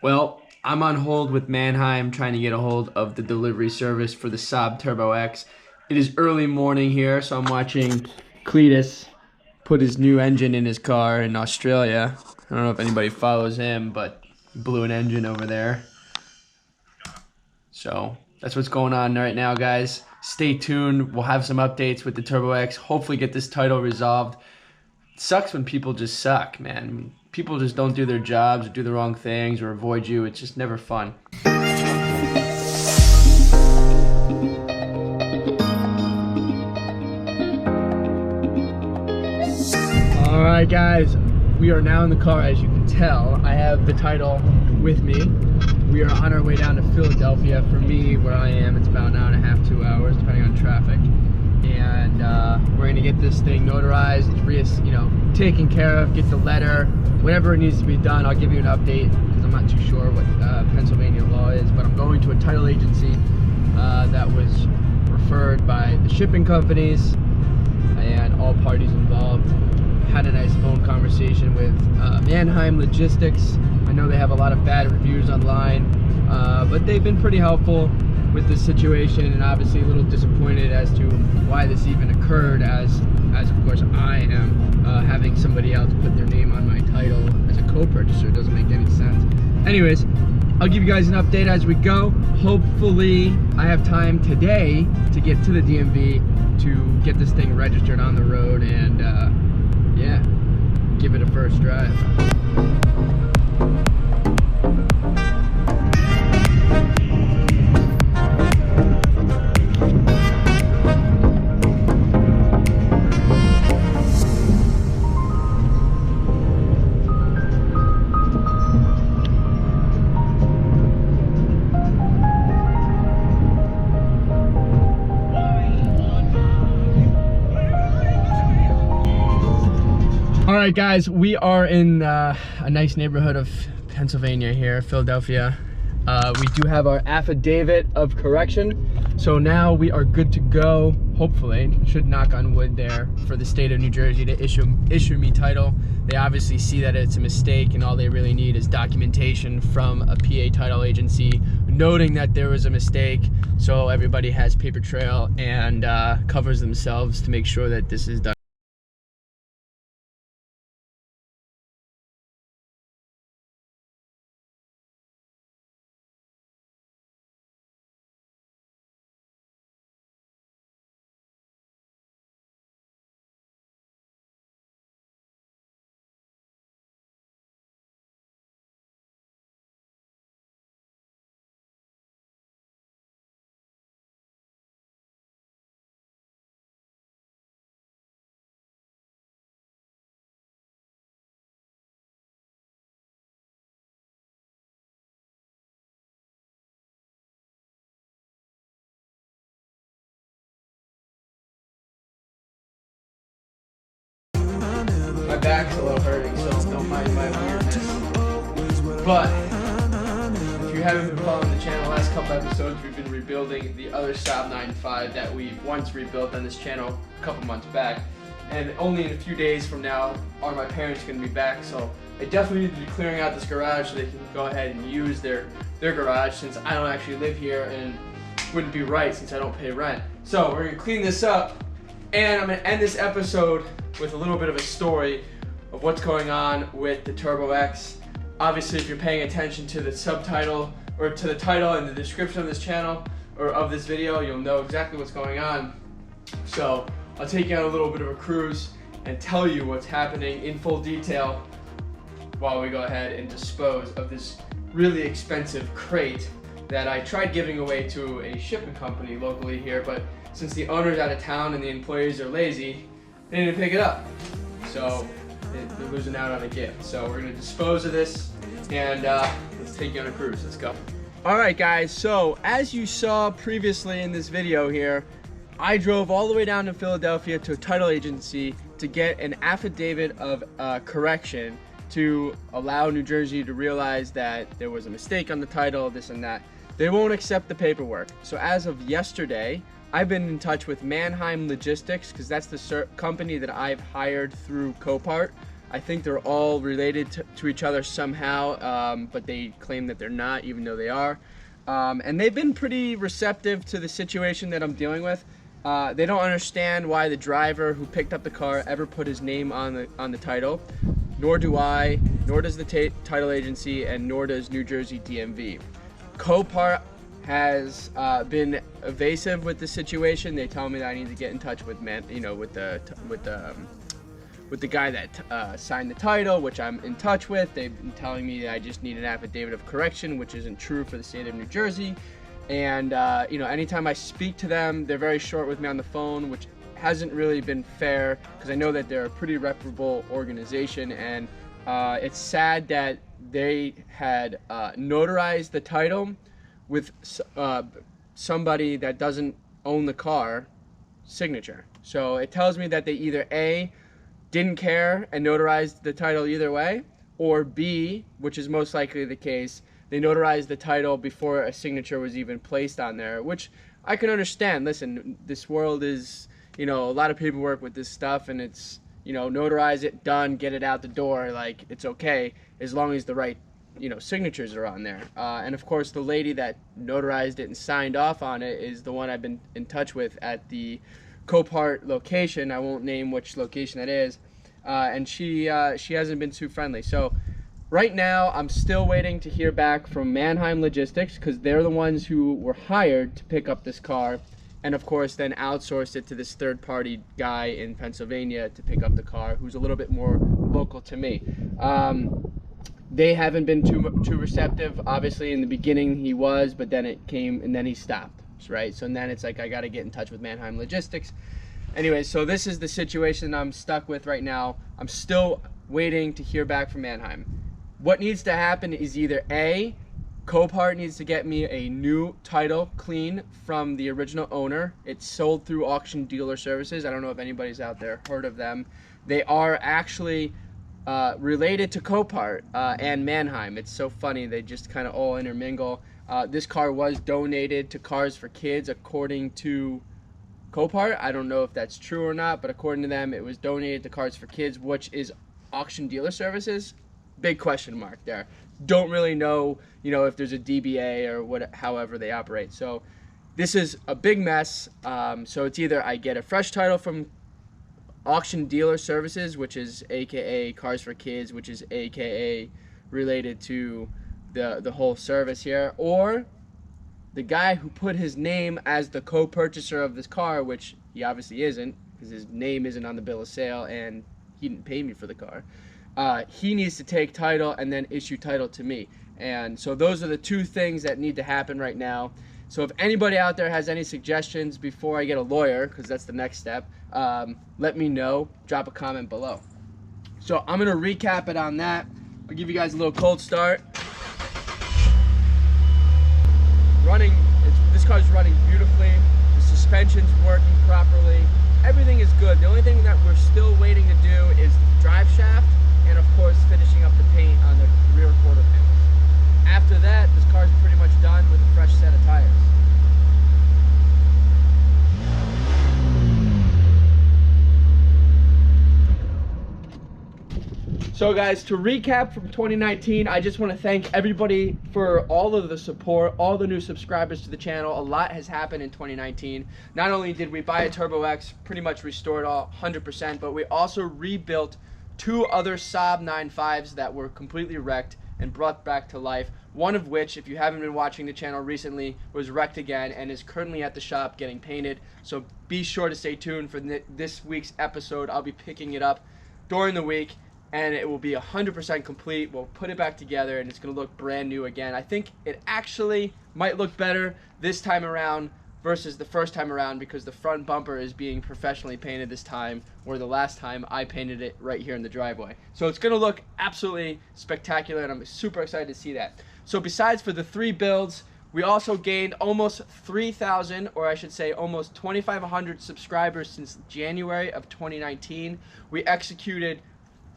Well, I'm on hold with Mannheim trying to get a hold of the delivery service for the Saab TurboX. It is early morning here, so I'm watching Cletus put his new engine in his car in Australia. I don't know if anybody follows him, but he blew an engine over there. So that's what's going on right now, guys. Stay tuned. We'll have some updates with the TurboX. Hopefully get this title resolved. It sucks when people just suck, man. People just don't do their jobs or do the wrong things or avoid you. It's just never fun. All right, guys. We are now in the car, as you can tell. I have the title with me. We are on our way down to Philadelphia. For me, where I am, it's about an hour and a half, 2 hours, depending on traffic. And we're gonna get this thing notarized, taken care of, get the letter, whatever it needs to be done. I'll give you an update because I'm not too sure what Pennsylvania law is, but I'm going to a title agency that was referred by the shipping companies and all parties involved. Had a nice phone conversation with Mannheim Logistics. I know they have a lot of bad reviews online, but they've been pretty helpful with this situation, and obviously a little disappointed as to why this even occurred, as of course I am having somebody else put their name on my title as a co-purchaser. It doesn't make any sense. Anyways, I'll give you guys an update as we go. Hopefully I have time today to get to the DMV to get this thing registered on the road and yeah, give it a first drive. All right, guys, we are in a nice neighborhood of Pennsylvania here, Philadelphia. We do have our affidavit of correction, so now we are good to go. Hopefully, should knock on wood there, for the state of New Jersey to issue me title. They obviously see that it's a mistake, and all they really need is documentation from a PA title agency noting that there was a mistake, so everybody has paper trail and covers themselves to make sure that this is done. My back's a little hurting, so don't mind my weirdness. But if you haven't been following the channel, last couple episodes we've been rebuilding the other Saab 9.5 that we once rebuilt on this channel a couple months back. And only in a few days from now are my parents going to be back, so I definitely need to be clearing out this garage so they can go ahead and use their garage, since I don't actually live here and it wouldn't be right since I don't pay rent. So we're going to clean this up, and I'm going to end this episode with a little bit of a story of what's going on with the TurboX. Obviously, if you're paying attention to the subtitle or to the title and the description of this channel or of this video, you'll know exactly what's going on. So I'll take you on a little bit of a cruise and tell you what's happening in full detail while we go ahead and dispose of this really expensive crate that I tried giving away to a shipping company locally here, but since the owner's out of town and the employees are lazy, they didn't pick it up. So they're losing out on a gift. So we're gonna dispose of this and let's take you on a cruise. Let's go. All right, guys, so as you saw previously in this video here, I drove all the way down to Philadelphia to a title agency to get an affidavit of correction to allow New Jersey to realize that there was a mistake on the title, this and that. They won't accept the paperwork. So as of yesterday, I've been in touch with Mannheim Logistics, because that's the company that I've hired through Copart I think they're all related to each other somehow, but they claim that they're not, even though they are. And they've been pretty receptive to the situation that I'm dealing with. They don't understand why the driver who picked up the car ever put his name on the title, nor do I, nor does the title agency, and nor does New Jersey DMV. Copart has been evasive with the situation. They tell me that I need to get in touch with with the guy that signed the title, which I'm in touch with. They've been telling me that I just need an affidavit of correction, which isn't true for the state of New Jersey. And anytime I speak to them, they're very short with me on the phone, which hasn't really been fair, because I know that they're a pretty reputable organization. And it's sad that they had notarized the title with somebody that doesn't own the car signature. So it tells me that they either A, didn't care and notarized the title either way, or B, which is most likely the case, they notarized the title before a signature was even placed on there, which I can understand. Listen, this world is, a lot of paperwork with this stuff, and it's, notarize it, done, get it out the door, like, it's okay, as long as the right, signatures are on there. And of course, the lady that notarized it and signed off on it is the one I've been in touch with at the Copart location. I won't name which location that is, and she hasn't been too friendly. So right now I'm still waiting to hear back from Mannheim Logistics, because they're the ones who were hired to pick up this car, and of course then outsourced it to this third-party guy in Pennsylvania to pick up the car, who's a little bit more local to me. They haven't been too receptive. Obviously in the beginning he was, but then it came and then he stopped. Right, so then it's like I got to get in touch with Mannheim Logistics. Anyway, so this is the situation I'm stuck with right now. I'm still waiting to hear back from Mannheim. What needs to happen is either A, Copart needs to get me a new title clean from the original owner. It's sold through Auction Dealer Services. I don't know if anybody's out there heard of them. They are actually related to Copart and Mannheim. It's so funny, they just kind of all intermingle. This car was donated to Cars for Kids according to Copart. I don't know if that's true or not, but according to them, it was donated to Cars for Kids, which is Auction Dealer Services. Big question mark there. Don't really know, if there's a DBA or however they operate. So this is a big mess. So it's either I get a fresh title from Auction Dealer Services, which is AKA Cars for Kids, which is AKA related to the whole service here, or the guy who put his name as the co-purchaser of this car, which he obviously isn't, because his name isn't on the bill of sale and he didn't pay me for the car. He needs to take title and then issue title to me. And so those are the two things that need to happen right now. So if anybody out there has any suggestions before I get a lawyer, because that's the next step, let me know. Drop a comment below. So I'm going to recap it on that. I'll give you guys a little cold start. This car's running beautifully. The suspension's working properly. Everything is good. The only thing that we're still waiting to do is the drive shaft, and of course finishing up the paint on the rear quarter panels. After that, this car's pretty much done with a fresh set of tires. So guys, to recap from 2019, I just want to thank everybody for all of the support, all the new subscribers to the channel. A lot has happened in 2019. Not only did we buy a TurboX, pretty much restore it all 100%, but we also rebuilt two other Saab 9.5s that were completely wrecked and brought back to life. One of which, if you haven't been watching the channel recently, was wrecked again and is currently at the shop getting painted. So be sure to stay tuned for this week's episode. I'll be picking it up during the week, and it will be 100% complete. We'll put it back together and it's going to look brand new again. I think it actually might look better this time around versus the first time around, because the front bumper is being professionally painted this time, where the last time I painted it right here in the driveway. So it's going to look absolutely spectacular, and I'm super excited to see that. So besides for the 3 builds, we also gained almost 3,000, or I should say almost 2,500 subscribers since January of 2019. We executed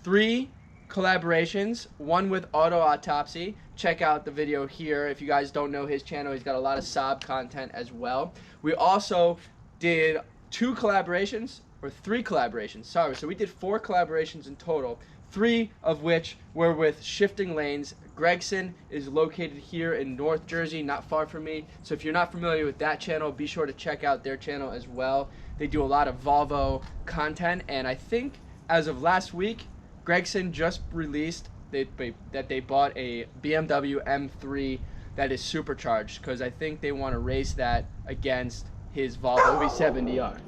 3 collaborations, one with Auto Autopsy. Check out the video here. If you guys don't know his channel, he's got a lot of Saab content as well. We also did 2 collaborations, or 3 collaborations, sorry. So we did 4 collaborations in total. 3 of which were with shifting lanes. Gregson is located here in North Jersey, not far from me. So if you're not familiar with that channel, be sure to check out their channel as well. They do a lot of Volvo content, and I think as of last week, Gregson just released that they bought a BMW M3 that is supercharged, because I think they want to race that against his Volvo V70R.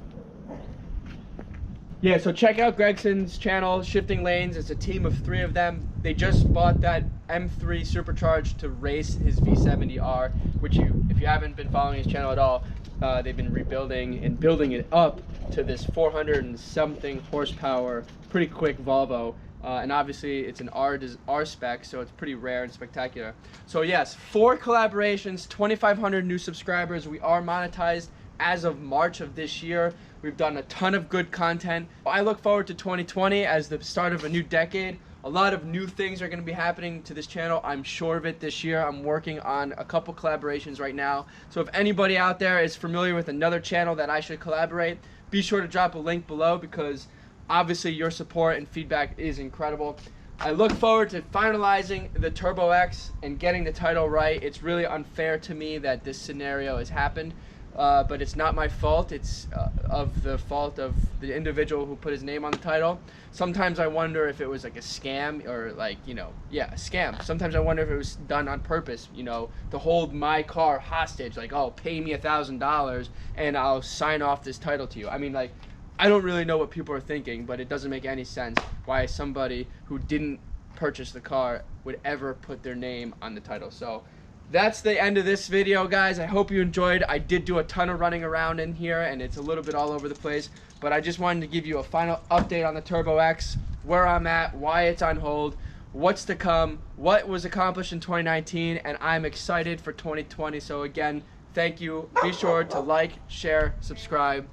Yeah, so check out Gregson's channel, Shifting Lanes. It's a team of 3 of them. They just bought that M3 supercharged to race his V70R, which if you haven't been following his channel at all, they've been rebuilding and building it up to this 400 and something horsepower, pretty quick Volvo. And obviously it's an R spec, so it's pretty rare and spectacular. So yes, 4 collaborations, 2,500 new subscribers. We are monetized as of March of this year. We've done a ton of good content. I look forward to 2020 as the start of a new decade. A lot of new things are going to be happening to this channel. I'm sure of it this year. I'm working on a couple collaborations right now. So if anybody out there is familiar with another channel that I should collaborate, be sure to drop a link below, because obviously your support and feedback is incredible. I look forward to finalizing the TurboX and getting the title right. It's really unfair to me that this scenario has happened. But it's not my fault. It's of the fault of the individual who put his name on the title. Sometimes I wonder if it was like a scam, or like, you know, yeah, a scam. Sometimes I wonder if it was done on purpose, you know, to hold my car hostage, like, oh, pay me $1,000 and I'll sign off this title to you. I mean, like, I don't really know what people are thinking, but it doesn't make any sense why somebody who didn't purchase the car would ever put their name on the title. So that's the end of this video, guys. I hope you enjoyed. I did do a ton of running around in here, and it's a little bit all over the place, but I just wanted to give you a final update on the TurboX, where I'm at, why it's on hold, what's to come, what was accomplished in 2019, and I'm excited for 2020. So again, thank you. Be sure to like, share, subscribe,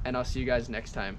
and I'll see you guys next time.